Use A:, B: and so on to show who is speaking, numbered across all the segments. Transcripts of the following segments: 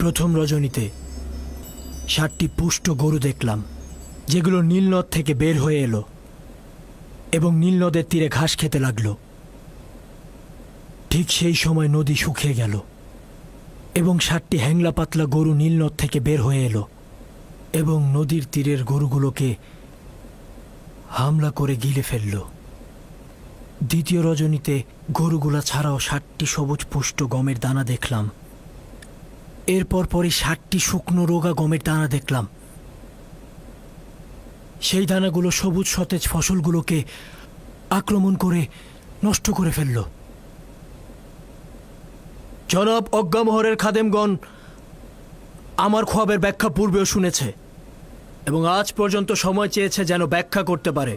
A: প্রথম রজনীতে 7টি পুষ্ট গরু দেখলাম, যেগুলো নীলনদ থেকে বের হয়ে এলো এবং নীলনদের তীরে ঘাস খেতে লাগলো। ঠিক সেই সময় নদী শুকিয়ে গেল এবং 7টি হ্যাংলা পাতলা গরু নীলনদ থেকে বের হয়ে এলো এবং নদীর তীরের গরুগুলোকে হামলা করে গিলে ফেলল। দ্বিতীয় রজনীতে গরুগুলা ছাড়াও 7টি সবুজ পুষ্ট গমের দানা দেখলাম। এরপর পরই 7টি শুকনো রোগা গমের দানা দেখলাম। সেই দানাগুলো সবুজ সতেজ ফসলগুলোকে আক্রমণ করে নষ্ট করে ফেলল। জনাব অজ্ঞামোহরের খাদেমগণ আমার খোয়াবের ব্যাখ্যা পূর্বেও শুনেছে এবং আজ পর্যন্ত সময় চেয়েছে যেন ব্যাখ্যা করতে পারে।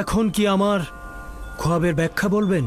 A: এখন কি আমার খোয়াবের ব্যাখ্যা বলবেন?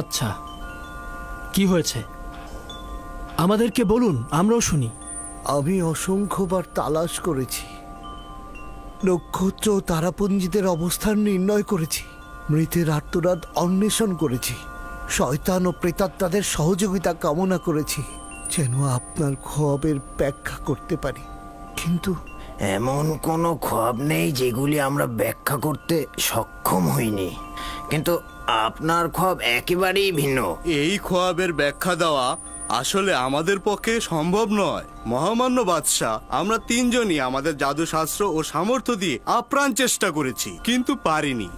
A: আচ্ছা, কি হয়েছে আমাদেরকে বলুন, আমরাও শুনি।
B: আমি অসংখ্যবার তালাশ করেছি, নক্ষত্র ও তারাপুঞ্জিদের অবস্থান নির্ণয় করেছি, মৃতের আত্মরাত অন্বেষণ করেছি, শয়তান ও প্রেতাত্মাদের সহযোগিতা কামনা করেছি যেন আপনার খোয়াবের ব্যাখ্যা করতে পারি, কিন্তু
C: এমন কোনো খোয়াব নেই যেগুলি আমরা ব্যাখ্যা করতে সক্ষম হইনি, কিন্তু আপনার খোয়াব একেবারেই ভিন্ন।
D: এই খোয়াবের ব্যাখ্যা দেওয়া আসলে আমাদের পক্ষে সম্ভব নয়। মহামান্য বাদশাহ, আমরা 3জনই আমাদের জাদুশাস্ত্র ও সামর্থ্য দিয়ে আপ্রাণ চেষ্টা করেছি, কিন্তু পারিনি।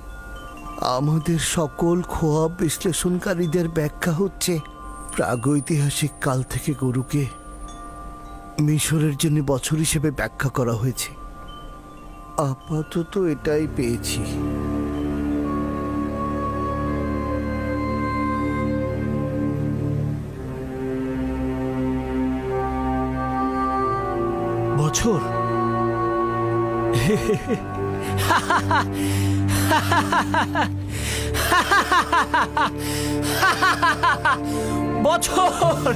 B: আমাদের সকল খোয়াব বিশ্লেষণকারীদের ব্যাখ্যা হচ্ছে প্রাগৈতিহাসিক কাল থেকে গরুকে মিশরের জন্য বছর হিসেবে ব্যাখ্যা করা হয়েছে। আপাতত এটাই পেয়েছি।
A: বছর? বছর?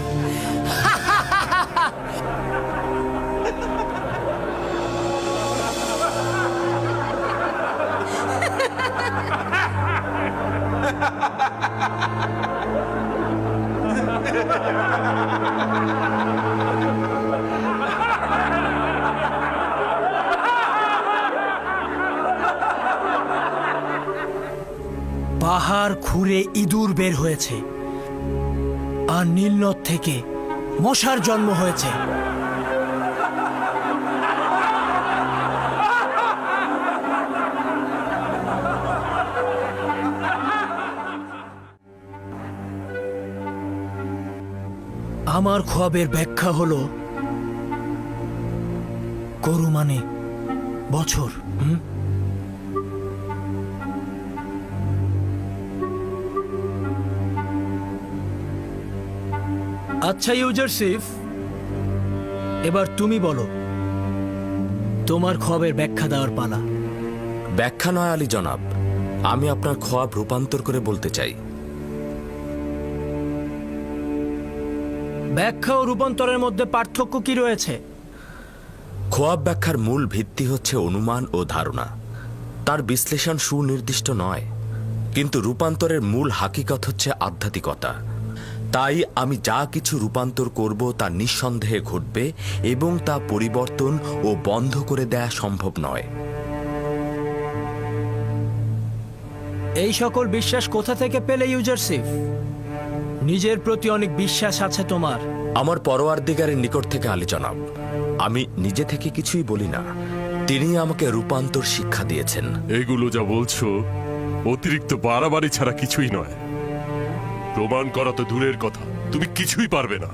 A: পাহাড় খুঁড়ে ইঁদুর বের হয়েছে আর নীলনদ থেকে মশার জন্ম হয়েছে। আমার খোয়াবের ব্যাখ্যা হলো গরু মানে বছর। আচ্ছা ইউজারসিফ, এবার তুমি বলো, তোমার খোয়াবের ব্যাখ্যা দেওয়ার পালা।
E: ব্যাখ্যা নয় আলী জনাব, আমি আপনার খোয়াব রূপান্তর করে বলতে চাই।
A: ব্যাখ্যা ও রূপান্তরের মধ্যে পার্থক্য কি রয়েছে?
E: খোয়াব ব্যাখ্যার মূল ভিত্তি হচ্ছে অনুমান ও ধারণা, তার বিশ্লেষণ সুনির্দিষ্ট নয়। কিন্তু রূপান্তরের মূল হাকিকত হচ্ছে আধ্যাত্মিকতা। তাই আমি যা কিছু রূপান্তর করব তা নিঃসন্দেহে ঘটবে এবং তা পরিবর্তন ও বন্ধ করে দেয়া সম্ভব নয়।
A: এই সকল বিশ্বাস কোথা থেকে পেলে ইউজারসিফ? নিজের প্রতি অনেক বিশ্বাস আছে তোমার।
E: আমার পরওয়ারদিগারের নিকট থেকে আলী জনাব, আমি নিজে থেকে কিছুই বলি না, তিনি আমাকে রূপান্তর শিক্ষা দিয়েছেন।
F: এগুলো যা বলছো অতিরিক্ত বাড়াবাড়ি ছাড়া কিছুই নয়। প্রমাণ করা তো দূরের কথা, তুমি কিছুই পারবে না।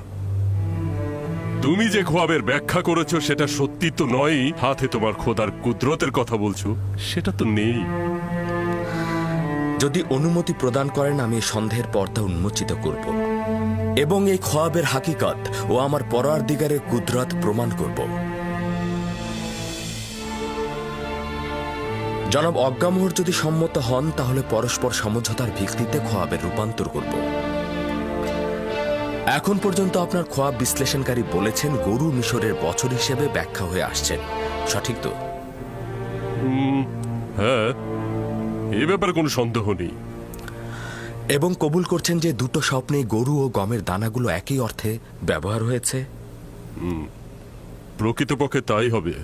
F: তুমি যে খোয়াবের ব্যাখ্যা করেছো সেটা সত্যি তো নয়ই, হাতে তোমার খোদার কুদরতের কথা বলছো সেটা তো নেই।
E: যদি অনুমতি প্রদান করেন আমি এই সন্দেহের পর্দা উন্মোচিত করব এবং এই খোয়াবের হাকিকত ও আমার পরওয়ারদিগারের কুদরত প্রমাণ করব। জনাব অজ্ঞামোহর যদি সম্মত হন তাহলে পরস্পর সমঝোতার ভিত্তিতে খোয়াবের রূপান্তর করব। এখন পর্যন্ত আপনার খোয়াব বিশ্লেষণকারী বলেছেন গরু মিশরের বছর হিসেবে ব্যাখ্যা হয়ে আসছেন, সঠিক তো?
F: হ্যাঁ, এ ব্যাপারে কোনো সন্দেহ নেই।
E: এবং কবুল করছেন যে দুটো স্বপ্নে গরু ও গমের দানাগুলো একই অর্থে ব্যবহার হয়েছে?
F: প্রকৃতপক্ষে তাই হবে।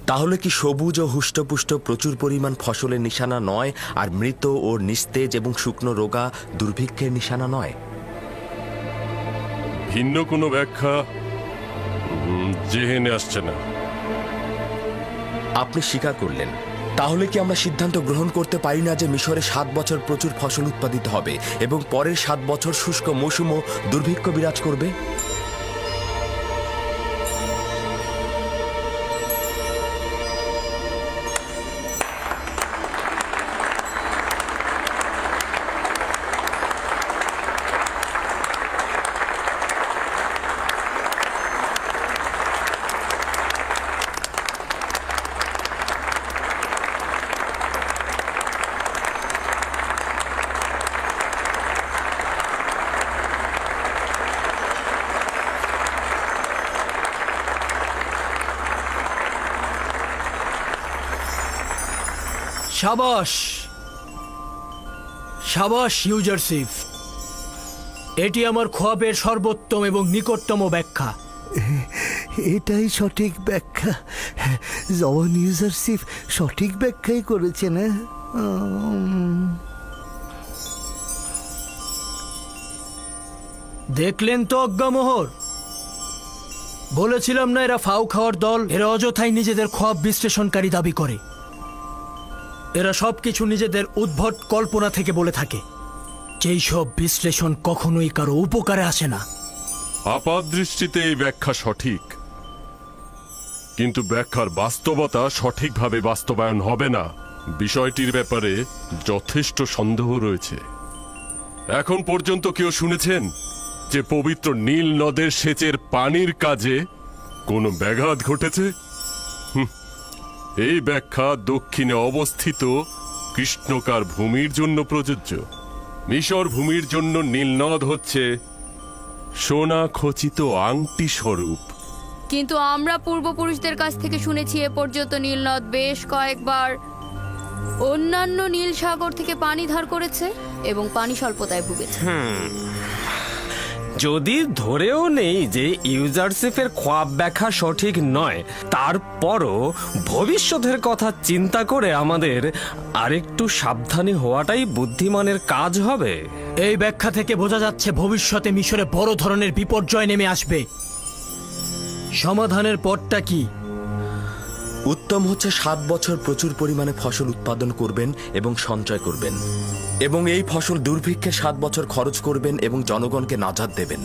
E: তাহলে কি সবুজ ও হুষ্টপুষ্ট প্রচুর পরিমাণ ফসলের নিশানা নয়, আর মৃত ও নিস্তেজ এবং শুকনো রোগা দুর্ভিক্ষের নিশানা নয়?
F: ভিন্ন কোনো ব্যাখ্যা জেহেনে আসছে না।
E: আপনি স্বীকার করলেন। তাহলে কি আমরা সিদ্ধান্ত গ্রহণ করতে পারি না যে মিশরে 7 বছর প্রচুর ফসল উৎপাদিত হবে এবং পরের 7 বছর শুষ্ক মৌসুম ও দুর্ভিক্ষ বিরাজ করবে?
A: সাবাস সাবাস ইউজারসিফ, এটি আমার খোয়াবের সর্বোত্তম এবং নিকটতম ব্যাখ্যা।
B: এটাই সঠিক ব্যাখ্যা। জওয়ান ইউজারসিফ সঠিক ব্যাখ্যাই করেছেন।
A: দেখলেন তো অজ্ঞামোহর, বলেছিলাম না এরা ফাউ খাওয়ার দল। এরা অযথাই নিজেদের খোয়াব বিশ্লেষণকারী দাবি করে। এরা সবকিছু নিজেদের উদ্ভট কল্পনা থেকে বলে থাকে, যেই সব বিশ্লেষণ কখনোই কারো উপকারে আসে না।
F: আপাত দৃষ্টিতে এই ব্যাখ্যা সঠিক, কিন্তু ব্যাখ্যার বাস্তবতা সঠিকভাবে বাস্তবায়ন হবে না। বিষয়টির ব্যাপারে যথেষ্ট সন্দেহ রয়েছে। এখন পর্যন্ত কেউ শুনেছেন যে পবিত্র নীল নদের সেচের পানির কাজে কোনো ব্যাঘাত ঘটেছে? এই ব্যাখ্যা দক্ষিণে অবস্থিত কৃষ্ণকার ভূমির জন্য প্রযোজ্য। মিশর ভূমির জন্য নীলনদ হচ্ছে সোনা খচিত আংটি স্বরূপ।
G: কিন্তু আমরা পূর্বপুরুষদের কাছ থেকে শুনেছি এ পর্যন্ত নীলনদ বেশ কয়েকবার অন্যান্য নীল সাগর থেকে পানি ধার করেছে এবং পানি স্বল্পতায় ভুগেছে।
H: যদি ধরেও নেই যে ইউজারসিফের খোয়াব ব্যাখ্যা সঠিক নয়, তারপরও ভবিষ্যতের কথা চিন্তা করে আমাদের আরেকটু সাবধানী হওয়াটাই বুদ্ধিমানের কাজ হবে।
A: এই ব্যাখ্যা থেকে বোঝা যাচ্ছে ভবিষ্যতে মিশরে বড় ধরনের বিপর্যয় নেমে আসবে। সমাধানের পথটা কি?
E: উত্তম হচ্ছে 7 বছর প্রচুর পরিমাণে ফসল উৎপাদন করবেন এবং সঞ্চয় করবেন, এবং এই ফসল দুর্ভিক্ষে 7 বছর খরচ করবেন এবং জনগণকে নাজাত দেবেন।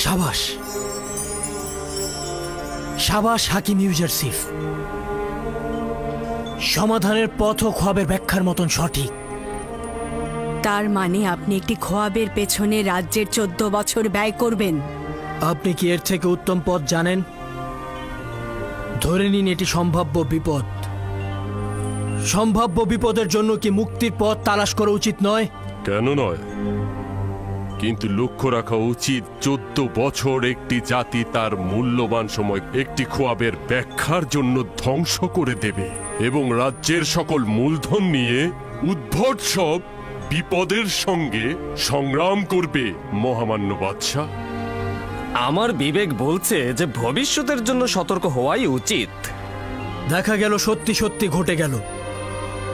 A: সাবাস, সাবাস হাকিম ইউজারসিফ। সমাধানের পথ ও খোয়াবের ব্যাখ্যার মতন সঠিক।
I: তার মানে আপনি একটি খোয়াবের পেছনে রাজ্যের 14 বছর ব্যয় করবেন?
A: আপনি কি এর থেকে উত্তম পথ জানেন? ধরে নিন এটি সম্ভাব্য বিপদ। সম্ভাব্য বিপদের জন্য কি মুক্তির পথ তালাশ করা উচিত নয়?
F: কেন নয়? কিন্তু লক্ষ্য রাখা উচিত 14 বছর একটি জাতি তার মূল্যবান সময় একটি খোয়াবের ব্যাখ্যার জন্য ধ্বংস করে দেবে এবং রাজ্যের সকল মূলধন নিয়ে উদ্ভট সব বিপদের সঙ্গে সংগ্রাম করবে মহামান্য বাদশাহ।
H: আমার বিবেক বলছে যে ভবিষ্যতের জন্য সতর্ক হওয়াই উচিত।
A: দেখা গেল সত্যি সত্যি ঘটে গেল।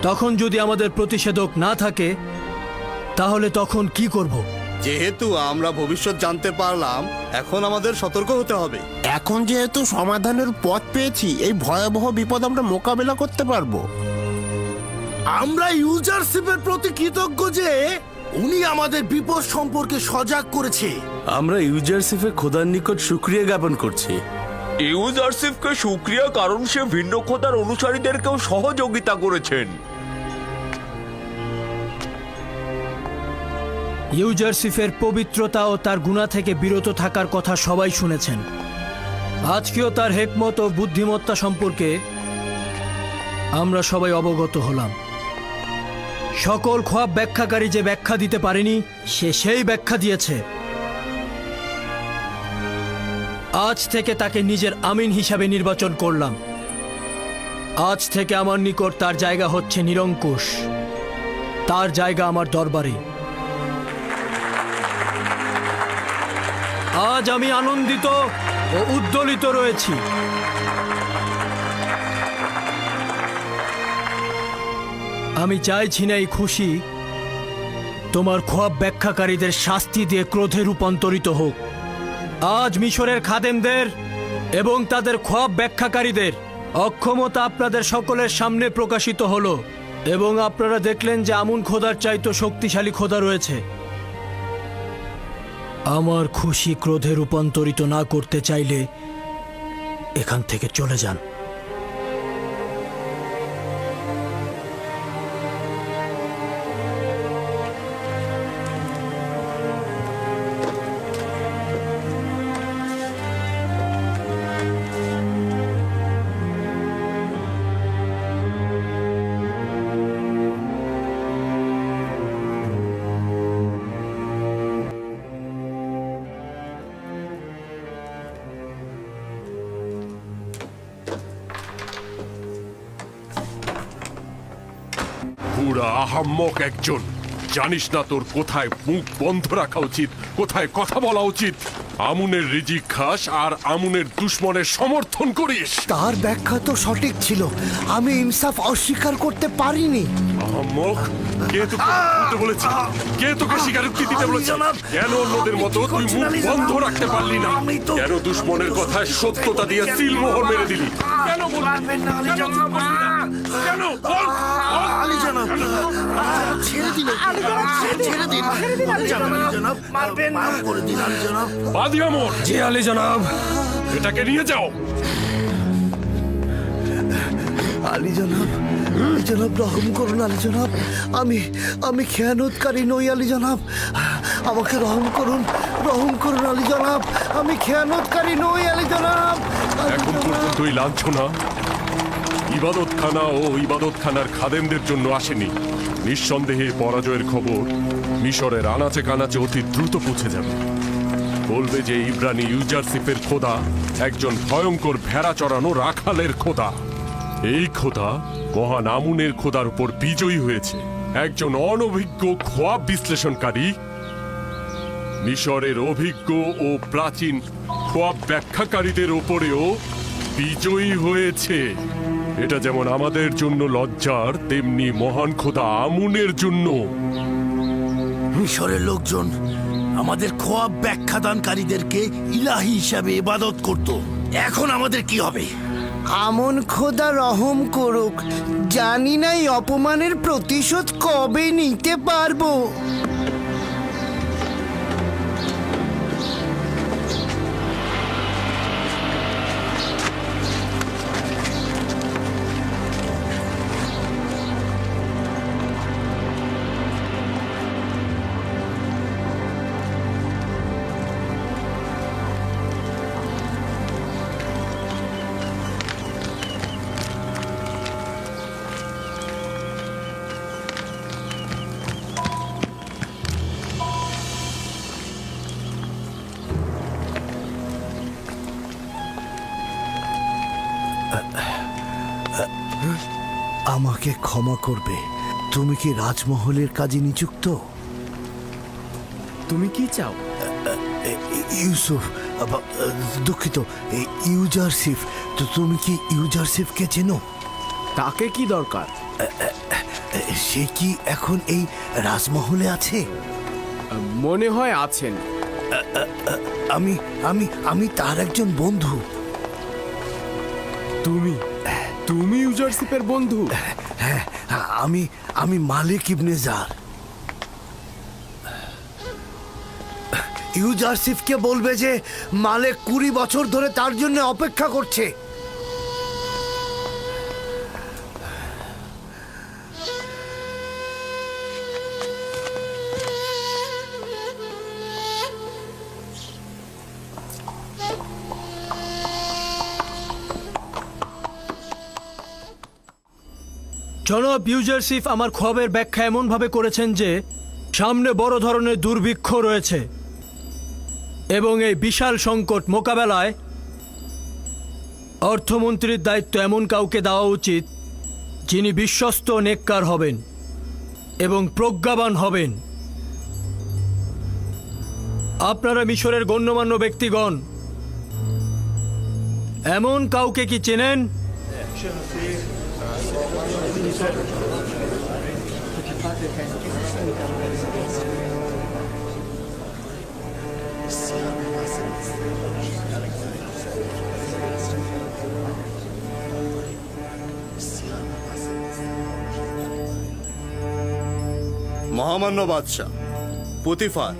A: তখন যদি আমাদের প্রতিষেধক না থাকে তাহলে তখন কি করব?
D: যেহেতু আমরা ভবিষ্যৎ জানতে পারলাম, এখন আমাদের সতর্ক হতে হবে।
J: এখন যেহেতু সমাধানের পথ পেয়েছি, এই ভয়াবহ বিপদ আমরা মোকাবেলা করতে পারবো।
B: আমরা ইউজারশিপের প্রতি কৃতজ্ঞ যে উনি আমাদের বিপদ সম্পর্কে সজাগ করেছে।
K: আমরা ইউজারসিফের খোদার নিকট শুকরিয়া জ্ঞাপন করছি।
E: ইউজারসিফকে শুকরিয়া, কারণ সে ভিন্ন খোদার অনুসারীদেরকেও সহযোগিতা করেছেন।
A: ইউজারসিফের পবিত্রতা ও তার গুণা থেকে বিরত থাকার কথা সবাই শুনেছেন। আজকেও তার হেকমত ও বুদ্ধিমত্তা সম্পর্কে আমরা সবাই অবগত হলাম। সকল খোয়াব ব্যাখ্যাকারী যে ব্যাখ্যা দিতে পারেনি, সে সেই ব্যাখ্যা দিয়েছে। আজ থেকে তাকে নিজের আমিন হিসাবে নির্বাচন করলাম। আজ থেকে আমার নিকট তার জায়গা হচ্ছে নিরঙ্কুশ। তার জায়গা আমার দরবারে। আজ আমি আনন্দিত ও উদ্দোলিত রয়েছি। আমি চাইছি না এই খুশি তোমার খোয়াব ব্যাখ্যাকারীদের শাস্তি দিয়ে ক্রোধে রূপান্তরিত হোক। আজ মিশরের খাদেমদের এবং তাদের খোয়াব ব্যাখ্যাকারীদের অক্ষমতা আপনাদের সকলের সামনে প্রকাশিত হলো এবং আপনারা দেখলেন যে আমুন খোদার চাইতো শক্তিশালী খোদা রয়েছে। আমার খুশি ক্রোধে রূপান্তরিত না করতে চাইলে এখান থেকে চলে যান।
F: পুরা আহাম্মক একজন। জানিস না তোর কোথায় মুখ বন্ধ রাখা উচিত, কোথায় কথা বলা উচিত। আমুনের রিজিক খাস আর আমুনের দুশ্মনের সমর্থন করিস।
B: তার ব্যাখ্যা তো সঠিক ছিল, আমি ইনসাফ অস্বীকার করতে পারিনি।
F: আহাম্মক, কে তোকে বলতে বলেছে? কে তোকে স্বীকারোক্তি দিতে বলেছে? কেন অন্যদের মতো তুই মুখ বন্ধ রাখতে পারলি না? কেন দুশ্মনের কথায় সত্যতা দিয়ে সিলমোহর মেরে দিলি? কেন বলবেন না? কেন বল?
B: আলী জনাব, ছেড়ে দিন, ছেড়ে দিন, আলী জনাব, মারবেন না, করে দিন আলী জনাব।
F: বাদী আমর,
H: জি আলী জনাব।
F: এটাকে নিয়ে যাও।
B: আলী জনাব, আলী জনাব, রহম করুন আলী জনাব। আমি খেয়ানতকারী নই আলী জনাব। আমাকে রহম করুন আলী জনাব। আমি খেয়ানতকারী নই আলী জনাব।
F: এখন পর্যন্ত এই লাঞ্ছনা ইবাদতখানা ও ইবাদতখানার খাদেমদের জন্য আসেনি। নিঃসন্দেহে পরাজয়ের খবর মিশরের আনাচে কানাচে অতি দ্রুত পৌঁছে যাবে। বলবে যে ইব্রানি ইউজারসিফের খোদা একজন ভয়ঙ্কর ভেড়া চড়ানো রাখালের খোদা। এই খোদা মহান আমুনের খোদার উপর বিজয়ী হয়েছে। একজন অনভিজ্ঞ খোয়াব বিশ্লেষণকারী মিশরের অভিজ্ঞ ও প্রাচীন খোয়াব ব্যাখ্যাকারীদের উপরেও বিজয়ী হয়েছে। এটা যেমন আমাদের জন্য লজ্জার, তেমনি মহান খোদা আমুনের জন্য।
K: মিশরের লোকজন আমাদের খোয়াব ব্যাখ্যাদানকারীদেরকে ইলাহি হিসাবে ইবাদত করত। এখন আমাদের কি হবে?
B: আমন খোদা রহম করুক। জানি না এই অপমানের প্রতিশোধ কবে নিতে পারবো। আমাকে ক্ষমা করবে, তুমি কি রাজমহলের কাজে নিযুক্ত?
A: তুমি কি চাও?
B: ইউসুফ, দুঃখিত, ইউজারশিপ। তো তুমি কি ইউজারশিপকে চেনো?
A: তাকে কি দরকার?
B: সে কি এখন এই রাজমহলে আছে?
A: মনে হয় আছেন।
B: আমি আমি আমি তার একজন বন্ধু।
A: তুমি ইউজারশিপের বন্ধু?
B: হ্যাঁ, আমি আমি মালিক ইবনে জার। ইউজারশিপকে বলবে যে মালিক 20 বছর ধরে তার জন্য অপেক্ষা করছে।
A: জনাব ইউজারশিপ আমার খবরের ব্যাখ্যা এমনভাবে করেছেন যে সামনে বড় ধরনের দুর্ভিক্ষ রয়েছে এবং এই বিশাল সংকট মোকাবেলায় অর্থমন্ত্রীর দায়িত্ব এমন কাউকে দেওয়া উচিত যিনি বিশ্বস্ত ও নেককার হবেন এবং প্রজ্ঞাবান হবেন। আপনারা মিশরের গণ্যমান্য ব্যক্তিগণ এমন কাউকে কি চেনেন?
D: মহামান্য বাদশাহ পুতিফার,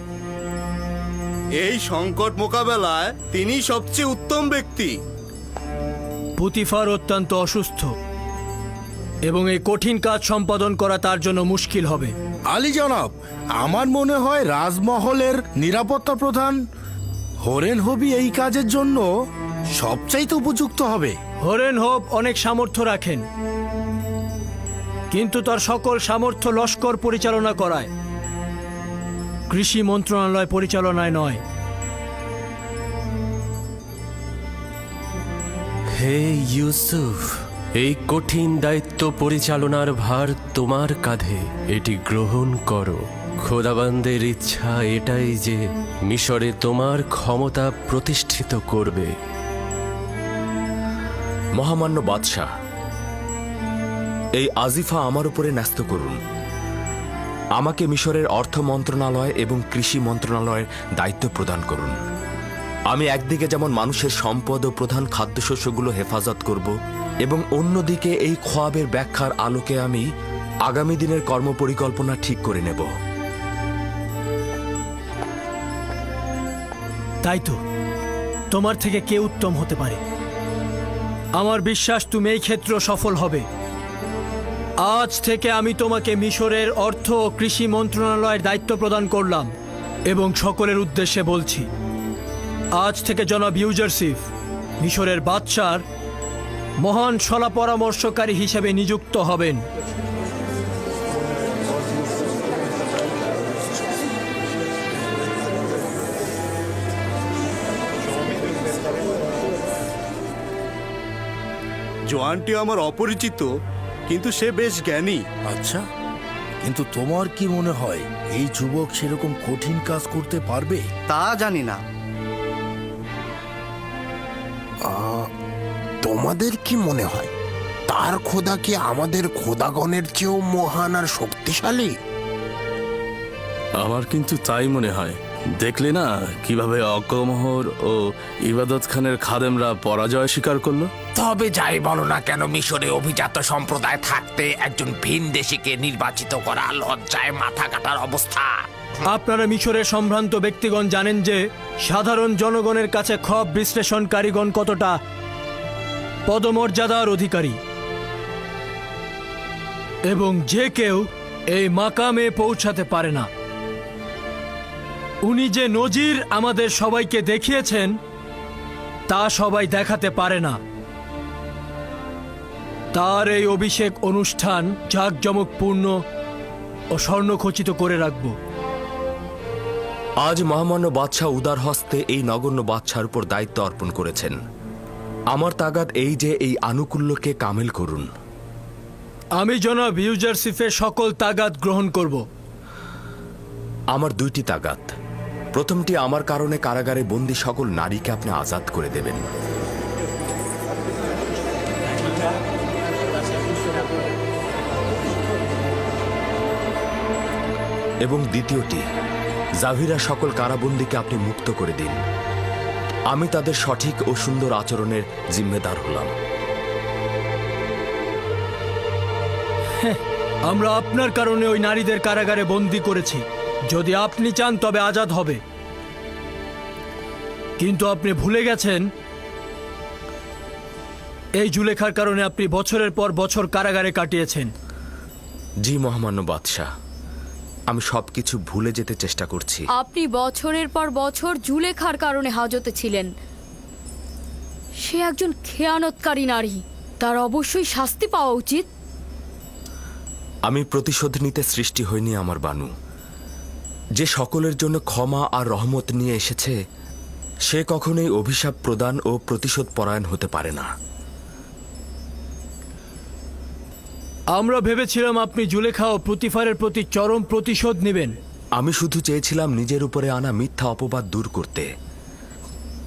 D: এই সংকট মোকাবেলায় তিনি সবচেয়ে উত্তম ব্যক্তি।
A: পুতিফার অত্যন্ত অসুস্থ এবং এই কঠিন কাজ সম্পাদন করা তার জন্য মুশকিল হবে।
K: আলী জনাব, আমার মনে হয় রাজমহলের নিরাপত্তা প্রধান হরেন হবি এই কাজের জন্য সবচাইতে উপযুক্ত হবে।
A: হরেন হোপ অনেক সামর্থ্য রাখেন, কিন্তু তার সকল সামর্থ্য লস্কর পরিচালনা করায়, কৃষি মন্ত্রণালয় পরিচালনায় নয়।
H: হে ইউসুফ, এই কঠিন দায়িত্ব পরিচালনার ভার তোমার কাঁধে, এটি গ্রহণ করো। খোদাবান্দের ইচ্ছা এটাই যে মিশরে তোমার ক্ষমতা প্রতিষ্ঠিত করবে।
E: মহামান্য বাদশাহ, এই আজিফা আমার উপরে ন্যস্ত করুন। আমাকে মিশরের অর্থ মন্ত্রণালয় এবং কৃষি মন্ত্রণালয়ের দায়িত্ব প্রদান করুন। আমি একদিকে যেমন মানুষের সম্পদ ও প্রধান খাদ্যশস্যগুলো হেফাজত করব এবং অন্যদিকে এই খোয়াবের ব্যাখ্যার আলোকে আমি আগামী দিনের কর্মপরিকল্পনা ঠিক করে নেব।
A: তাই তো, তোমার থেকে কে উত্তম হতে পারে? আমার বিশ্বাস তুমি এই ক্ষেত্রে সফল হবে। আজ থেকে আমি তোমাকে মিশরের অর্থ ও কৃষি মন্ত্রণালয়ের দায়িত্ব প্রদান করলাম এবং সকলের উদ্দেশ্যে বলছি, আজ থেকে জনাব ইউজারশিপ মিশরের বাদশার মহান সলা পরামর্শকারী হিসেবে নিযুক্ত হবেন।
D: জোয়ানটি আমার অপরিচিত, কিন্তু সে বেশ জ্ঞানী।
K: আচ্ছা, কিন্তু তোমার কি মনে হয় এই যুবক সেরকম কঠিন কাজ করতে পারবে?
D: তা জানি না।
J: তোমাদের কি মনে হয় তার খোদা কি আমাদের খোদাগণের চেয়েও মহান আর শক্তিশালী?
L: আমার কিন্তু তাই মনে হয়। দেখলে না কিভাবে অকমহর ও ইবাদত খানের খাদেমরা পরাজয় স্বীকার করলো?
M: তবে যাই বলো না কেন, মিশরে অভিজাত সম্প্রদায় থাকতে একজন ভিনদেশীকে নির্বাচিত করা লজ্জায় মাথা কাটার অবস্থা।
A: আপনারা মিশরের সম্ভ্রান্ত ব্যক্তিগণ জানেন যে সাধারণ জনগণের কাছে খব বিশ্লেষণকারীগণ কতটা পদমর্যাদার অধিকারী, এবং যে কেউ এই মাকামে পৌঁছাতে পারে না। উনি যে নজির আমাদের সবাইকে দেখিয়েছেন তা সবাই দেখাতে পারে না। তার এই অভিষেক অনুষ্ঠান জাঁকজমকপূর্ণ ও স্বর্ণখচিত করে রাখব।
E: আজ মহামান্য বাদশাহ উদার হস্তে এই নগণ্য বাদশার উপর দায়িত্ব অর্পণ করেছেন। আমার তাগাদ এই যে এই আনুকূল্যকে কামেল করুন।
A: আমি জনাব ইউজারসিফের সকল তাগাদ গ্রহণ করব।
E: আমার দুইটি তাগাদ। প্রথমটি, আমার কারণে কারাগারে বন্দী সকল নারীকে আপনি আজাদ করে দেবেন। এবং দ্বিতীয়টি, জাভিরা সকল কারাবন্দীকে আপনি মুক্ত করে দিন। আমি তাদের সঠিক ও সুন্দর আচরণের জিম্মেদার হলাম।
A: আমরা আপনার কারণে ওই নারীদের কারাগারে বন্দী করেছি। যদি আপনি চান তবে আজাদ হবে, কিন্তু আপনি ভুলে গেছেন এই জুলেখার কারণে আপনি বছরের পর বছর কারাগারে কাটিয়েছেন।
E: জি মহামান্য বাদশাহ, আমি সবকিছু ভুলে যেতে চেষ্টা করছি।
G: আপনি বছরের পর বছর জুলেখার কারণে হাজতে ছিলেন। সে একজন খেয়ানতকারী নারী, তার অবশ্যই শাস্তি পাওয়া উচিত।
E: আমি প্রতিশোধ নিতে সৃষ্টি হইনি আমার বানু। যে সকলের জন্য ক্ষমা আর রহমত নিয়ে এসেছে, সে কখনোই অভিশাপ প্রদান ও প্রতিশোধ পরায়ণ হতে পারে না।
A: আমরা ভেবেছিলাম আপনি জুলেখা ও প্রতিফারের প্রতি চরম প্রতিশোধ নেবেন।
E: আমি শুধু চেয়েছিলাম নিজের উপরে আনা মিথ্যা অপবাদ দূর করতে,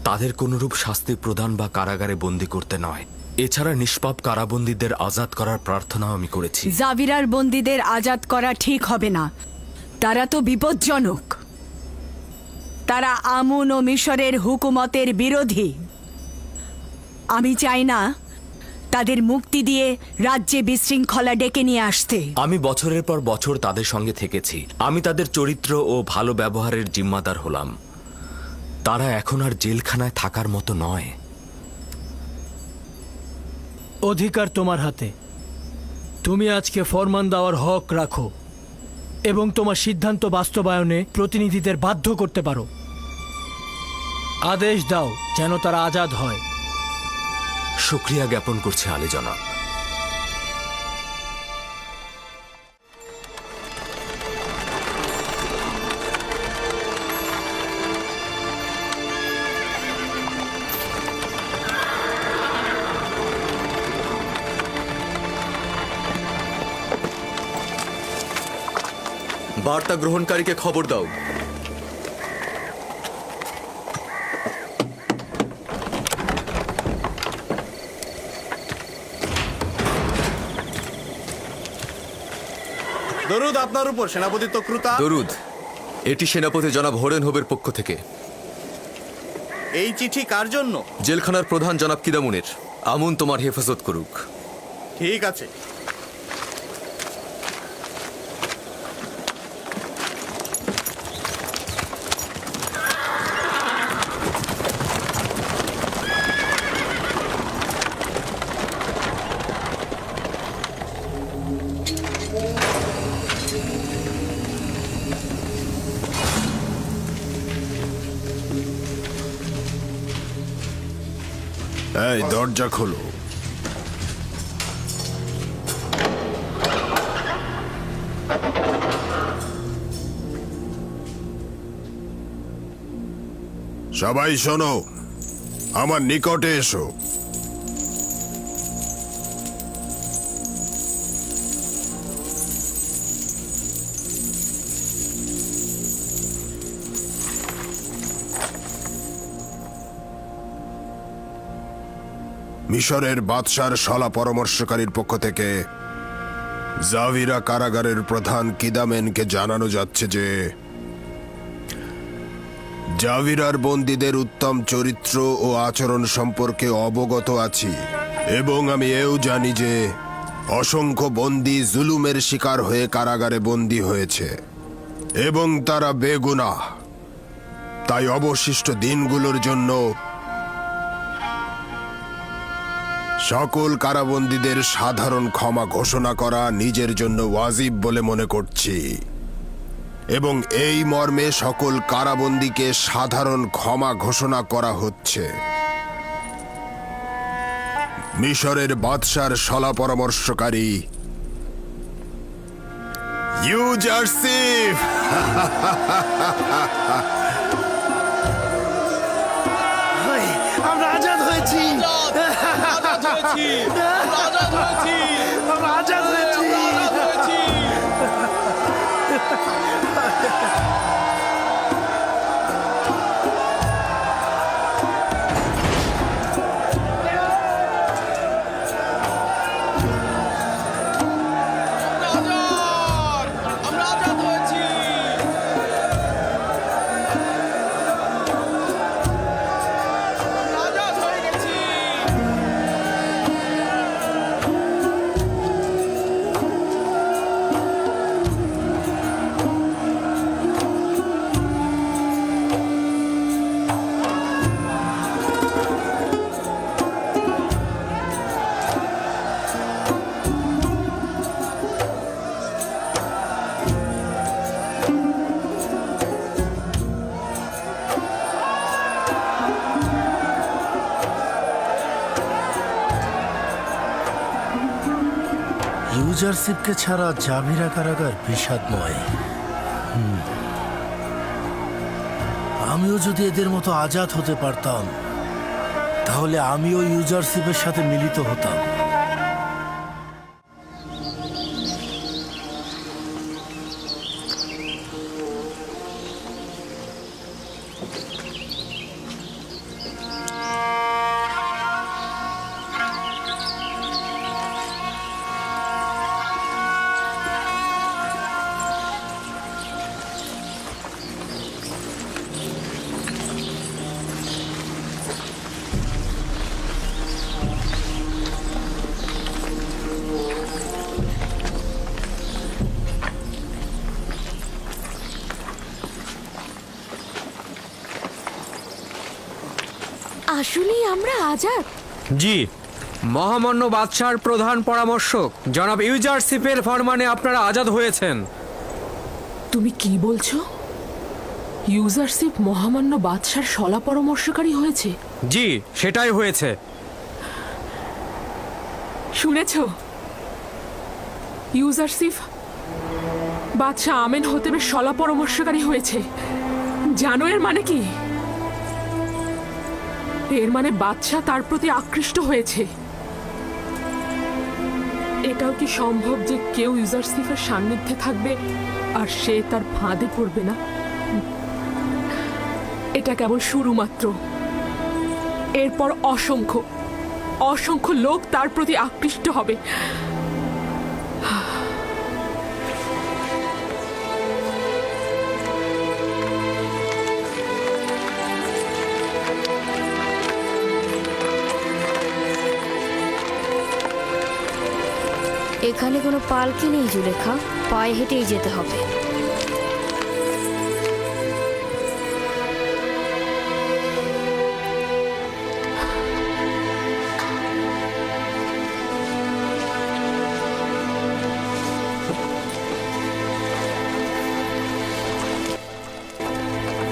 E: তাদের কোনরূপ শাস্তি প্রদান বা কারাগারে বন্দী করতে নয়। এছাড়া নিষ্পাপ কারাবন্দীদের আজাদ করার প্রার্থনাও আমি করেছি।
I: জাভিরার বন্দীদের আজাদ করা ঠিক হবে না, তারা তো বিপজ্জনক। তারা আমুন ও মিশরের হুকুমতের বিরোধী। আমি চাই না তাদের মুক্তি দিয়ে রাজ্যে বিশৃঙ্খলা ডেকে নিয়ে আসতে।
E: আমি বছরের পর বছর তাদের সঙ্গে থেকেছি। আমি তাদের চরিত্র ও ভালো ব্যবহারের জিম্মাদার হলাম। তারা এখন আর জেলখানায় থাকার মতো নয়।
A: অধিকার তোমার হাতে। তুমি আজকে ফরমান দেওয়ার হক রাখো এবং তোমার সিদ্ধান্ত বাস্তবায়নে প্রতিনিধিদের বাধ্য করতে পারো। আদেশ দাও যেন তারা আজাদ হয়।
E: শুকরিয়া জ্ঞাপন করছে আলী জনাব।
N: বার্তা গ্রহণকারীকে খবর দাও।
D: দরুদ আপনার উপর সেনাপতি তক্রুতা।
N: দরুদ, এটি সেনাপতি জনাব হোরেন হোবের পক্ষ থেকে।
D: এই চিঠি কার জন্য?
N: জেলখানার প্রধান জনাব কিদামুনের। আমুন তোমার হেফাজত করুক।
D: ঠিক আছে।
K: এই দরজা খোলো। সবাই শোনো, আমার নিকটে এসো। মিশরের বাদশার শলা পরামর্শকারীর পক্ষ থেকে জাভিরা কারাগারের প্রধান কিদামেনকে জানানো যাচ্ছে যে জাভিরার বন্দীদের উত্তম চরিত্র ও আচরণ সম্পর্কে অবগত আছি, এবং আমি এও জানি যে অসংখ্য বন্দী জুলুমের শিকার হয়ে কারাগারে বন্দী হয়েছে এবং তারা বেগুনাহ। তাই অবশিষ্ট দিনগুলোর জন্য সকল কারাবন্দীদের সাধারণ ক্ষমা ঘোষণা করা নিজের জন্য ওয়াজিব বলে মনে করছি, এবং এই মর্মে সকল কারাবন্দীকে সাধারণ ক্ষমা ঘোষণা করা হচ্ছে। মিশরের বাদশার শলা পরামর্শকারী ইউজারসিফ।
B: আমরা আজাদ হয়েছি। আমরা আজাদ হয়েছি। ইউজারশিপকে ছাড়া জামিরা কারাগার বিষাদময়। আমিও যদি এদের মতো আজাদ হতে পারতাম, তাহলে আমিও ইউজারশিপের সাথে মিলিত হতাম।
G: আসলেই আমরা আজাদ?
H: জি, মহামান্য বাদশাহর প্রধান পরামর্শক জনাব ইউজারশিপের ফরমানে আপনারা আজাদ হয়েছেন।
I: তুমি কি বলছো? ইউজারশিপ মহামান্য বাদশার শলা পরামর্শকারী হয়েছে?
H: জি, সেটাই হয়েছে।
I: শুনেছ? ইউজারশিপ বাদশাহ আমেন হতেবের শলা পরামর্শকারী হয়েছে। জানো এর মানে কি? এর মানে বাদশাহ তার প্রতি আকৃষ্ট হয়েছে। এটাও কি সম্ভব যে কেউ ইউজারশিপের সান্নিধ্যে থাকবে আর সে তার ফাঁদে পড়বে না? এটা কেবল শুরু মাত্র। এরপর অসংখ্য অসংখ্য লোক তার প্রতি আকৃষ্ট হবে।
G: এখানে কোনো পালকি নেই জুলেখা, পায়ে হেঁটেই যেতে হবে।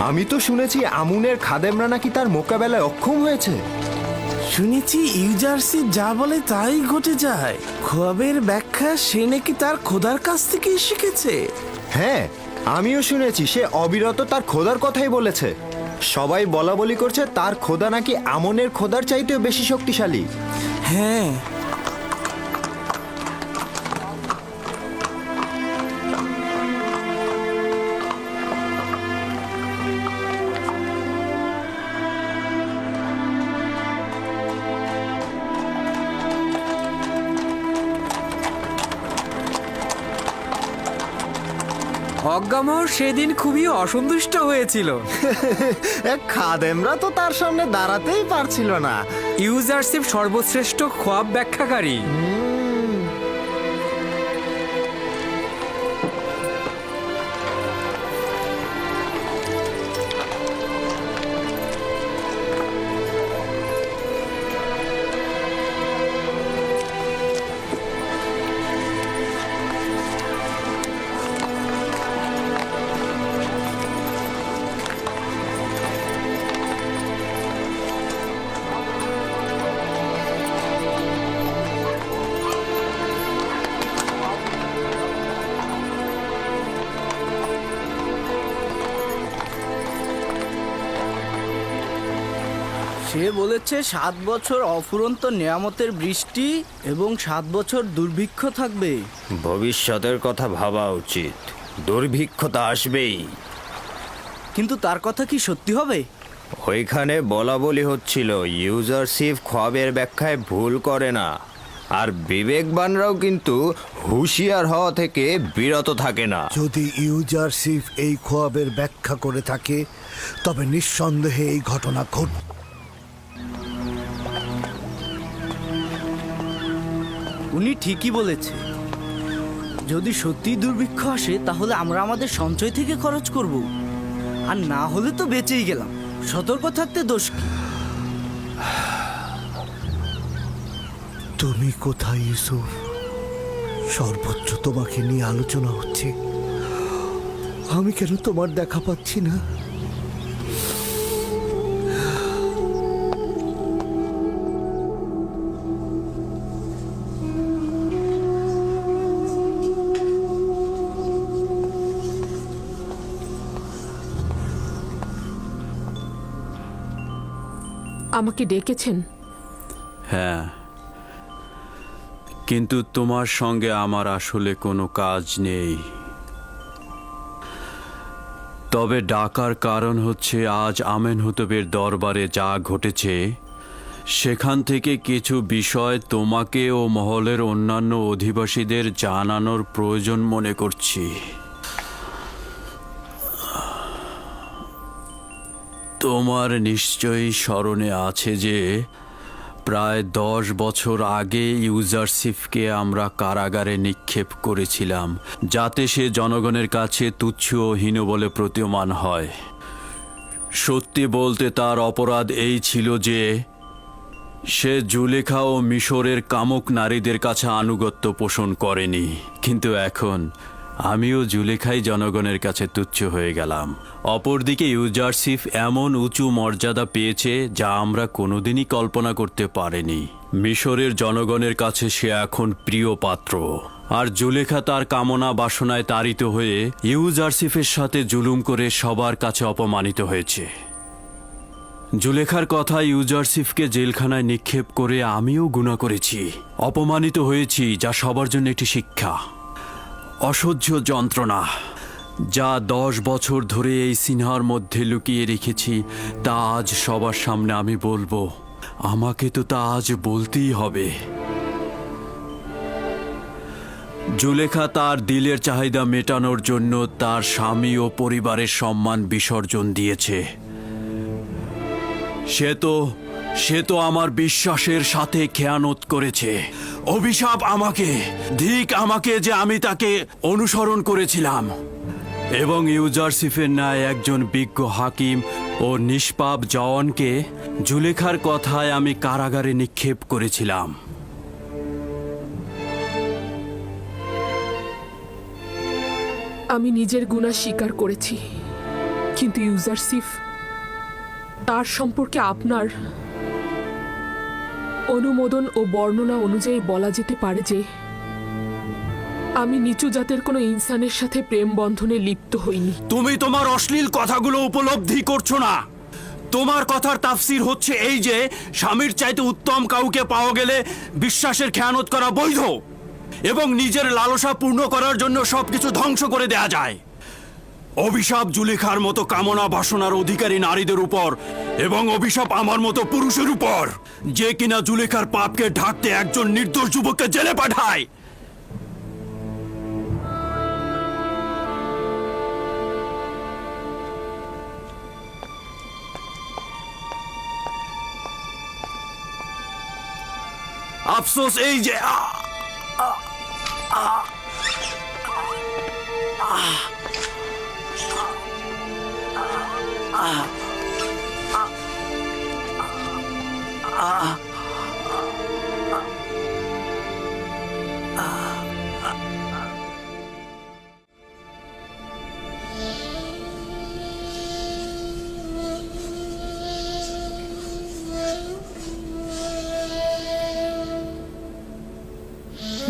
C: আমি তো শুনেছি আমুনের খাদেমরা নাকি তার মোকাবেলায় অক্ষম হয়েছে।
B: শুনেছি ইউজারশিপ যা বলে তাই ঘটে যায়। খোয়াবের ব্যাখ্যা সে নাকি তার খোদার কাছ থেকেই শিখেছে।
C: হ্যাঁ, আমিও শুনেছি সে অবিরত তার খোদার কথাই বলেছে। সবাই বলা বলি করছে তার খোদা নাকি আমনের খোদার চাইতেও বেশি শক্তিশালী।
B: হ্যাঁ,
H: অজ্ঞামহর সেদিন খুবই অসন্তুষ্ট হয়েছিল।
C: খাদেমরা তো তার সামনে দাঁড়াতেই পারছিল না।
H: ইউজারশিপ সর্বশ্রেষ্ঠ খোয়াব ব্যাখ্যাকারী।
B: সে বলেছে 7 বছর অফুরন্ত নেয়ামতের বৃষ্টি এবং 7 বছর দুর্ভিক্ষ থাকবে।
C: ভবিষ্যতের কথা ভাবা উচিত। দুর্ভিক্ষ তো আসবেই।
A: কিন্তু তার কথা কি সত্যি হবে?
C: ওইখানে বলা বলি হচ্ছিল ইউজারশিপ খোয়াবের ব্যাখ্যায় ভুল করে না, আর বিবেকবানরাও কিন্তু হুঁশিয়ার হওয়া থেকে বিরত থাকে না।
B: যদি ইউজারশিপ এই খোয়াবের ব্যাখ্যা করে থাকে তবে নিঃসন্দেহে এই ঘটনা ঘট।
A: উনি ঠিকই বলেছে। যদি সত্যি দুর্ভিক্ষ আসে তাহলে আমরা আমাদের সঞ্চয় থেকে খরচ করব, আর না হলে তো বেঁচেই গেলাম। সতর্ক থাকতে দোষ কি?
B: তুমি কোথায় ইউসুফ? সর্বোচ্চ তোমাকে নিয়ে আলোচনা হচ্ছে, আমি কেন তোমার দেখা পাচ্ছি না?
O: আমাকে ডেকেছেন?
L: হ্যাঁ, কিন্তু তোমার সঙ্গে আমার আসলে কোনো কাজ নেই। তবে ডাকার কারণ হচ্ছে আজ আমেনহোতেবের দরবারে যা ঘটেছে সেখান থেকে কিছু বিষয় তোমাকে ও মহলের অন্যান্য অধিবাসীদের জানানোর প্রয়োজন মনে করছি। তোমার নিশ্চয়ই স্মরণে আছে যে প্রায় 10 বছর আগে ইউজারশিপকে আমরা কারাগারে নিক্ষেপ করেছিলাম, যাতে সে জনগণের কাছে তুচ্ছ ও হীন বলে প্রতীয়মান হয়। সত্যি বলতে তার অপরাধ এই ছিল যে সে জুলেখা ও মিশরের কামুক নারীদের কাছে আনুগত্য পোষণ করেনি। কিন্তু এখন আমিও জুলেখাই জনগণের কাছে তুচ্ছ হয়ে গেলাম। অপরদিকে ইউজারশিপ এমন উঁচু মর্যাদা পেয়েছে যা আমরা কোনোদিনই কল্পনা করতে পারিনি। মিশরের জনগণের কাছে সে এখন প্রিয় পাত্র, আর জুলেখা তার কামনা বাসনায় তাড়িত হয়ে ইউজারশিপের সাথে জুলুম করে সবার কাছে অপমানিত হয়েছে। জুলেখার কথা ইউজারশিপকে জেলখানায় নিক্ষেপ করে আমিও গুনাহ করেছি, অপমানিত হয়েছি, যা সবার জন্য একটি শিক্ষা। অসহ্য যন্ত্রণা যা 10 বছর ধরে এই সিনহার মধ্যে লুকিয়ে রেখেছি তা আজ সবার সামনে আমি বলবো। আমাকে তো তা আজ বলতেই হবে। জুলেখা তার দিলের চাহিদা মেটানোর জন্য তার স্বামী ও পরিবারের সম্মান বিসর্জন দিয়েছে। সে তো আমার বিশ্বাসের সাথে খেয়ানত করেছে। অভিশাপ আমাকে, ধিক আমাকে যে আমি তাকে অনুসরণ করেছিলাম এবং ইউজারশিপের ন্যায় একজন বিজ্ঞ হাকিম ও নিষ্পাপ জওয়ানকে জুলেখার কথায় আমি কারাগারে নিক্ষেপ করেছিলাম।
O: আমি নিজের গুনাহ স্বীকার করেছি, কিন্তু ইউজারশিপ, তার সম্পর্কে আপনার অনুমোদন ও বর্ণনা অনুযায়ী বলা যেতে পারে যে আমি নিচু জাতের কোনো ইনসানের সাথে প্রেম বন্ধনে লিপ্ত হইনি।
L: তুমি তোমার অশ্লীল কথাগুলো উপলব্ধি করছো না। তোমার কথার তাফসির হচ্ছে এই যে স্বামীর চাইতে উত্তম কাউকে পাওয়া গেলে বিশ্বাসের খেয়ানত করা বৈধ এবং নিজের লালসা পূর্ণ করার জন্য সবকিছু ধ্বংস করে দেয়া যায়। অভিশাপ জুলেখার মতো কামনা বাসনার অধিকারী নারীদের উপর এবং অভিশাপ আমার মতো পুরুষের উপর, যে কিনা জুলেখার পাপকে ঢাকতে একজন নির্দোষ যুবককে জেলে পাঠায়। আফসোস এই যে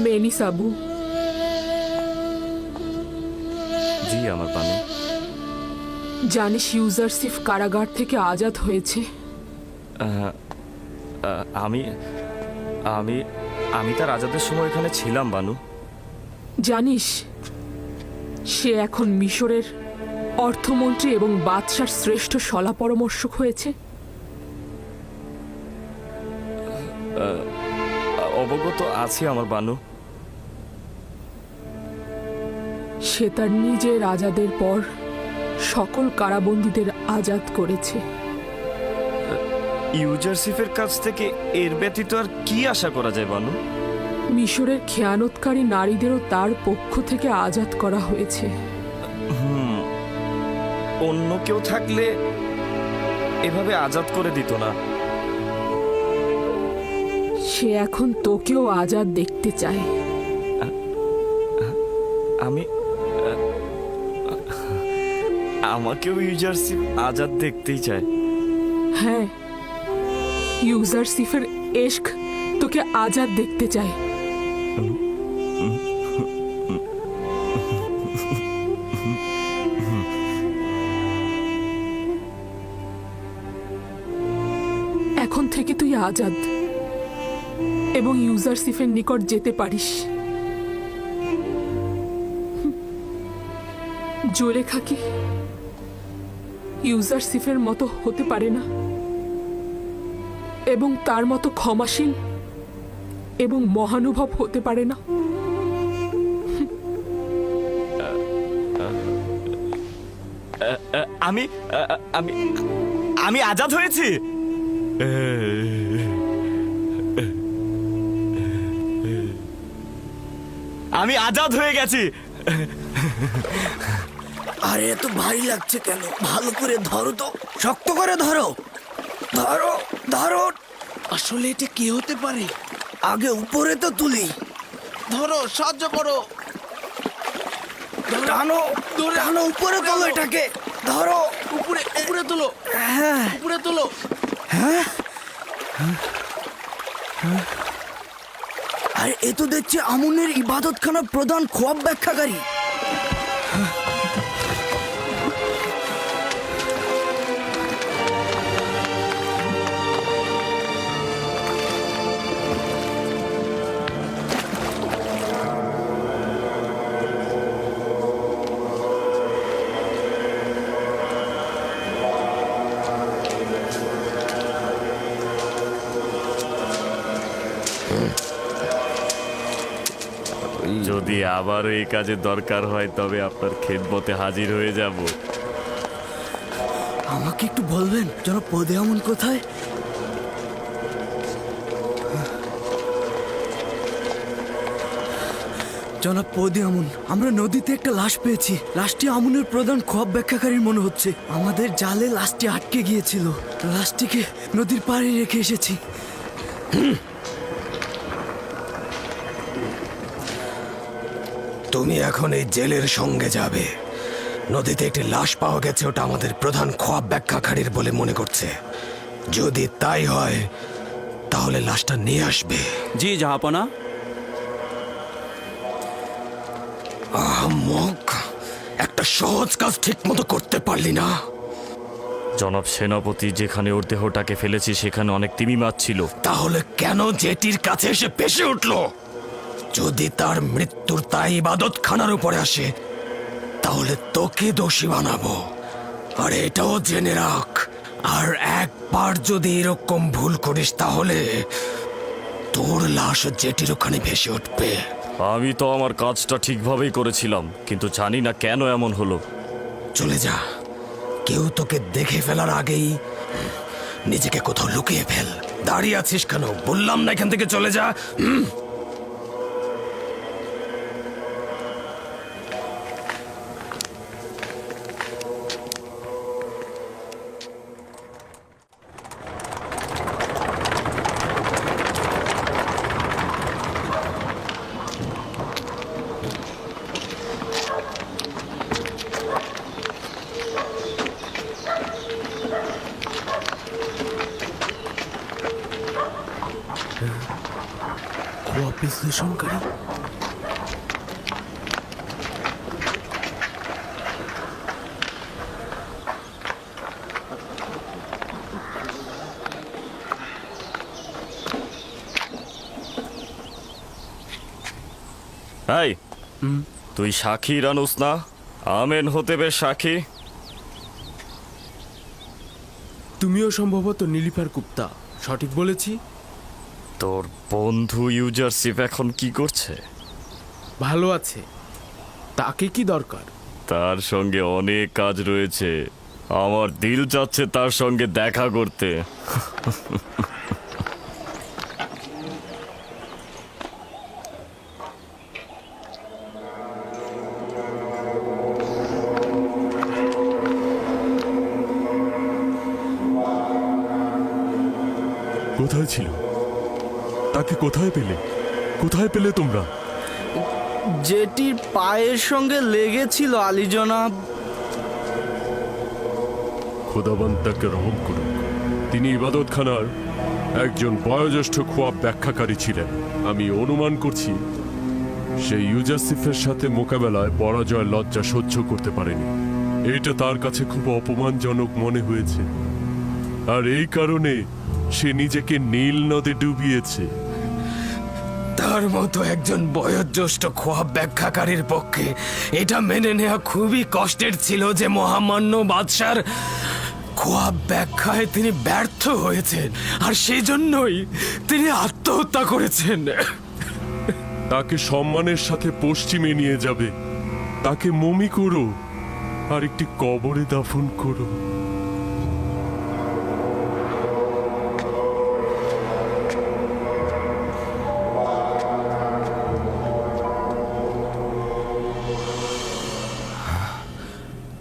O: মেনি সাবু।
H: জি আমার বানু।
O: জানিস ইউজারশিপ কারাগার থেকে আজাদ হয়েছে?
H: আমি আমি আমি তার আজাদের সময় এখানে ছিলাম বানু।
O: জানিস সে এখন মিশরের অর্থমন্ত্রী এবং বাদশার শ্রেষ্ঠ শলা পরামর্শক হয়েছে?
H: অবগত আছি আমার বানু।
O: সে তার নিজের আজাদের পর সকল কারাবন্দীদের আজাদ করেছে।
H: ইউজারসিফের কাছ থেকে এর ব্যতীত আর কি আশা করা যায় বানু?
O: মিশরের খেয়ানতকারী নারীদেরও তার পক্ষ থেকে আজাদ করা হয়েছে।
H: অন্য কেউ থাকলে এভাবে আজাদ করে দিত না।
O: সে এখন তোকেও আজাদ দেখতে চায়।
H: আমাকেও ইউজারসিফ আজাদ দেখতেই চায়।
O: হ্যাঁ, ইউজারসিফের এশক তোকে আজাদ দেখতে চায়। এখন থেকে তুই আজাদ এবং ইউজারসিফের নিকট যেতে পারিস। জোলেখা কি ইউজারসিফের মতো হতে পারে না এবং তার মতো ক্ষমাশীল এবং মহানুভব হতে পারে না?
H: আমি আমি আমি আজাদ হয়েছি। আমি আজাদ হয়ে গেছি।
B: আরে এত ভারী লাগছে কেন? ভালো করে ধরো তো, শক্ত করে ধরো, ধরো ধরো। আসলে এটা কি হতে পারে? আগে উপরে তো তুলি। ধরো, সাহায্য করো, টানো টানো, উপরে তোলো এটাকে, ধরো উপরে উপরে তোলো। হ্যাঁ, উপরে তোলো। হ্যাঁ, আরে এ তো দেখছি আমুনের ইবাদতখানার প্রধান খোয়াব ব্যাখ্যাকারী।
H: যদি আবারও এই কাজে দরকার হয় তবে আপনার খেদমতে হাজির হয়ে যাব।
B: আমাকে একটু বলবেন জনাব পদে আমন কোথায়? জনাব পদে আমন, আমরা নদীতে একটা লাশ পেয়েছি। লাশটি আমুনের প্রধান খোয়াব ব্যাখ্যাকারীর মনে হচ্ছে। আমাদের জালে লাশটি আটকে গিয়েছিল। লাশটিকে নদীর পাড়ে রেখে এসেছি।
A: তুমি এখন এই জেলের সঙ্গে যাবে। নদীতে একটি লাশ পাওয়া গেছে, ওটা আমাদের প্রধান খোয়াব ব্যাখ্যাকারীর বলে মনে করছে। যদি তাই হয় তাহলে লাশটা নিয়ে আসবে।
L: জি জাহাপনা।
A: আহমক, একটা সহজ কাজ ঠিক মতো করতে পারলি না।
H: জনাব সেনাপতি, যেখানে ওর দেহটাকে ফেলেছি সেখানে অনেক তিমি মাছ ছিল।
A: তাহলে কেন জেটির কাছে এসে পেশে উঠলো? যদি তার মৃত্যুর তাই ইবাদতখানার উপরে আসে তাহলে তোকে দোষী বানাবো। আর এটাও জেনে রাখ, আর একবার যদি এরকম ভুল করিস তাহলে তোর লাশ জেটির ওখানে ভেসে উঠবে।
H: আমি তো আমার কাজটা ঠিকভাবেই করেছিলাম, কিন্তু জানি না কেন এমন হলো।
A: চলে যা, কেউ তোকে দেখে ফেলার আগেই নিজেকে কোথাও লুকিয়ে ফেল। দাঁড়িয়ে আছিস কেন? বললাম না এখান থেকে চলে যা।
B: খোয়াব বিশ্লেষণকারী।
H: এই, তুই সাক্ষী রানুস না? আমেন হতে বে সাক্ষী।
L: তুমিও সম্ভবত নীলিফার গুপ্তা, সঠিক বলেছি?
H: তোর বন্ধু ইউজারশিপ এখন কি করছে?
L: ভালো আছে। তাকে কি দরকার?
H: তার সঙ্গে অনেক কাজ রয়েছে, আমার দিল চাচ্ছে তার সঙ্গে দেখা করতে।
F: কোথায় ছিল? তাকে কোথায় পেলে? কোথায় পেলে তোমরা?
L: যেটির পায়ের সঙ্গে লেগেছিল আলী জনাব।
F: খোদাবন্ত তাকে রহম করুক। তিনি ইবাদতখানার একজন বয়োজ্যেষ্ঠ খোয়াব ব্যাখ্যাকারী ছিলেন। আমি অনুমান করছি সেই ইউজারশিফের সাথে মোকাবেলায় পরাজয় লজ্জা সহ্য করতে পারেনি। এটা তার কাছে খুব অপমানজনক মনে হয়েছে, আর এই কারণে সে নিজেকে নীল নদে ডুবিয়েছে।
H: তার মতো একজন বয়োজ্যেষ্ঠ খোয়াব ব্যাখ্যাকারীর পক্ষে এটা মেনে নেওয়া খুবই কষ্টের ছিল যে মহামান্য বাদশার খোয়াব ব্যাখ্যায় তিনি ব্যর্থ হয়েছেন, আর সেই জন্যই তিনি আত্মহত্যা করেছেন।
F: তাকে সম্মানের সাথে পশ্চিমে নিয়ে যাবে, তাকে মমি করো আর একটি কবরে দাফন করো।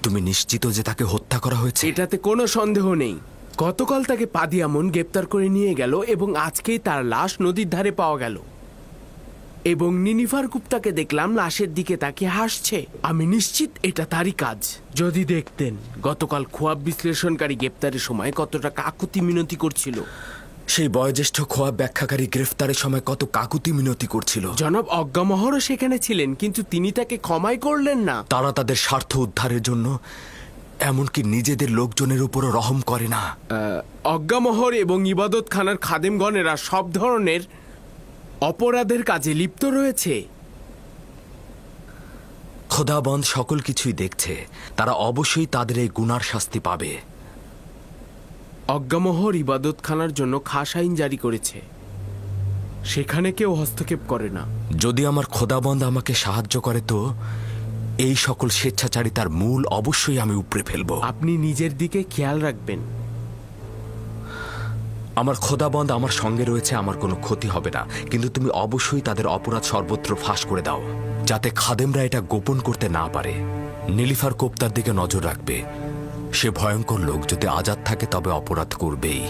E: তুমি নিশ্চিত যে তাকে হত্যা করা হয়েছে?
L: এটাতে কোনো সন্দেহ নেই। গতকাল তাকে পাদিয়ামন গ্রেপ্তার করে নিয়ে গেল এবং আজকেই তার লাশ নদীর ধারে পাওয়া গেল। এবং নিনিফার গুপ্তাকে দেখলাম লাশের দিকে তাকিয়ে হাসছে। আমি নিশ্চিত এটা তারই কাজ। যদি দেখতেন গতকাল খোয়াব বিশ্লেষণকারী গ্রেপ্তারের সময় কতটা কাকুতি মিনতি করছিল।
E: সেই বয়োজ্যেষ্ঠ খোয়াব ব্যাখ্যাকারী গ্রেফতারের সময় কত কাকুতি মিনতি করছিল।
L: জনাব অজ্ঞামহরও সেখানে ছিলেন, কিন্তু তিনি তাকে ক্ষমাই করলেন না।
E: তারা তাদের স্বার্থ উদ্ধারের জন্য এমনকি নিজেদের লোকজনের উপরও রহম করে না।
L: অজ্ঞামহর এবং ইবাদত খানার খাদেমগণেরা সব ধরনের অপরাধের কাজে লিপ্ত রয়েছে।
E: খোদাবন্দ সকল কিছুই দেখছে, তারা অবশ্যই তাদের এই গুনার শাস্তি পাবে।
L: অজ্ঞামহর ইবাদত খানার জন্য খাস আইন জারি করেছে, সেখানে কেউ হস্তক্ষেপ করে না।
E: যদি আমার খোদাবন্দ আমাকে সাহায্য করে তো এই সকল স্বেচ্ছাচারিতার মূল অবশ্যই আমি উপড়ে ফেলব।
L: আপনি নিজের দিকে খেয়াল রাখবেন।
E: আমার খোদাবন্দ আমার সঙ্গে রয়েছে, আমার কোনো ক্ষতি হবে না, কিন্তু তুমি অবশ্যই তাদের অপরাধ সর্বত্র ফাঁস করে দাও, যাতে খাদেমরা এটা গোপন করতে না পারে। নীলিফার কোপ্তার দিকে নজর রাখবে। সে ভয়ঙ্কর লোক, যদি আজাদ থাকে তবে অপরাধ করবেই।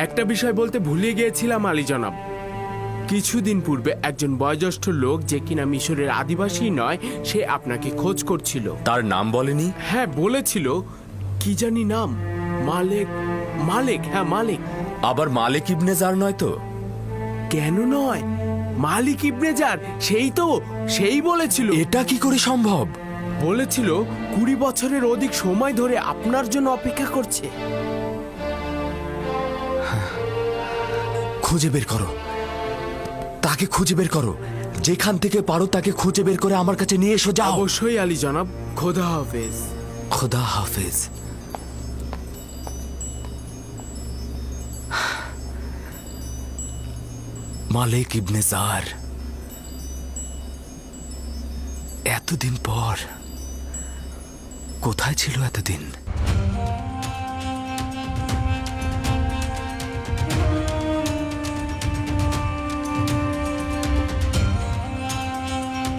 L: একটা বিষয় বলতে ভুলে গিয়েছিলাম আলী জনাব। কিছুদিন পূর্বে একজন বয়োজ্যেষ্ঠ লোক, যে কিনা মিশরের আদিবাসী নয়, সে আপনাকে খোঁজ করছিল।
E: তার নাম বলেনি?
L: হ্যাঁ বলেছিল, কি জানি নাম, মালেক। মালেক, হ্যাঁ মালেক।
E: আবার মালিক ইবনে জার নয় তো?
L: কেন নয়, মালিক ইবনে জার, সেই বলেছিল।
E: এটা কি করে সম্ভব?
L: বলেছিল 20 বছরের অধিক সময় ধরে আপনার জন্য অপেক্ষা করছে।
E: খুঁজে বের করো, তাকে খুঁজে বের করো। যেখান থেকে পারো তাকে খুঁজে বের করে আমার কাছে নিয়ে এসো। যাও।
L: অবশ্যই আলী জনাব। খোদা হাফেজ।
E: খোদা হাফেজ। মালিক ইবনে জার, এতদিন পর কোথায় ছিল এতদিন?